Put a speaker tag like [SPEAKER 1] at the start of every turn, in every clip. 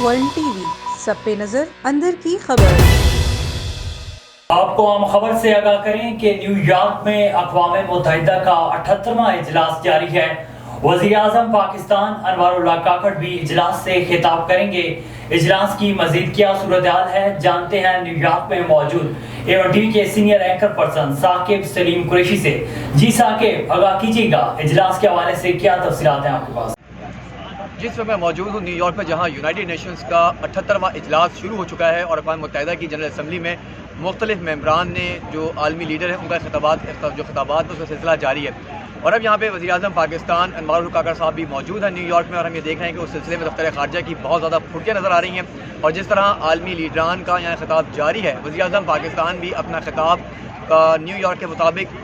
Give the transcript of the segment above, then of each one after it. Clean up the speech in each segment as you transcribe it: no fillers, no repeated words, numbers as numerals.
[SPEAKER 1] One T V سب پہ نظر اندر کی خبر۔
[SPEAKER 2] آپ کو عام خبر سے آگاہ کریں کہ نیو یارک میں اقوام متحدہ کا 78واں اجلاس جاری ہے۔ وزیر اعظم پاکستان انوار اللہ کاکڑ بھی اجلاس سے خطاب کریں گے۔ اجلاس کی مزید کیا صورتحال ہے، جانتے ہیں نیو یارک میں موجود اے ون ٹی وی کے سینئر اینکر پرسن ثاقب سلیم قریشی سے۔ جی ثاقب، آگاہ کیجیے گا اجلاس کے حوالے سے کیا تفصیلات ہیں آپ کے پاس؟
[SPEAKER 3] جس میں موجود ہوں نیو یارک میں، جہاں یونائٹڈ نیشنز کا 78واں اجلاس شروع ہو چکا ہے اور اقوام متحدہ کی جنرل اسمبلی میں مختلف ممبران نے جو عالمی لیڈر ہیں ان کا خطابات اس کا سلسلہ جاری ہے۔ اور اب یہاں پہ وزیر اعظم پاکستان انوار اللہ کاکڑ صاحب بھی موجود ہیں نیو یارک میں، اور ہم یہ دیکھ رہے ہیں کہ اس سلسلے میں دفتر خارجہ کی بہت زیادہ پھٹکیاں نظر آ رہی ہیں۔ اور جس طرح عالمی لیڈران کا یہاں خطاب جاری ہے، وزیر اعظم پاکستان بھی اپنا خطاب نیو یارک کے مطابق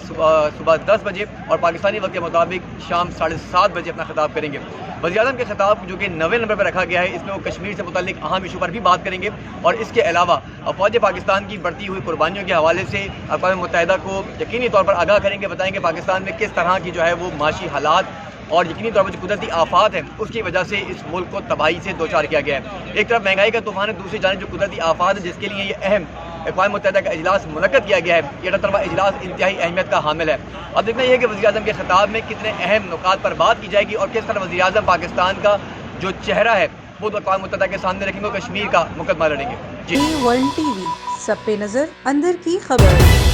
[SPEAKER 3] صبح 10 بجے اور پاکستانی وقت کے مطابق شام 7:30 بجے اپنا خطاب کریں گے۔ وزیر اعظم کے خطاب جو کہ 90 نمبر پر رکھا گیا ہے، اس میں وہ کشمیر سے متعلق اہم ایشو پر بھی بات کریں گے، اور اس کے علاوہ فوج پاکستان کی بڑھتی ہوئی قربانیوں کے حوالے سے اقوام متحدہ کو یقینی طور پر آگاہ کریں گے، بتائیں گے پاکستان میں کس طرح کی جو ہے وہ معاشی حالات اور یقینی طور پر جو قدرتی آفات ہیں اس کی وجہ سے اس ملک کو تباہی سے دوچار کیا گیا ہے۔ ایک طرف مہنگائی کا طوفان ہے، دوسری جانب جو قدرتی آفات ہے جس کے لیے یہ اہم اقوام متحدہ کا اجلاس منعقد کیا گیا ہے، یہ 78واں اجلاس انتہائی اہمیت کا حامل ہے۔ اب دیکھنا یہ ہے کہ وزیر اعظم کے خطاب میں کتنے اہم نکات پر بات کی جائے گی اور کس طرح وزیر اعظم پاکستان کا جو چہرہ ہے وہ اقوام متحدہ کے سامنے رکھیں گے، کشمیر کا مقدمہ لڑیں گے۔
[SPEAKER 1] ون ٹی وی سب پہ نظر اندر کی خبر۔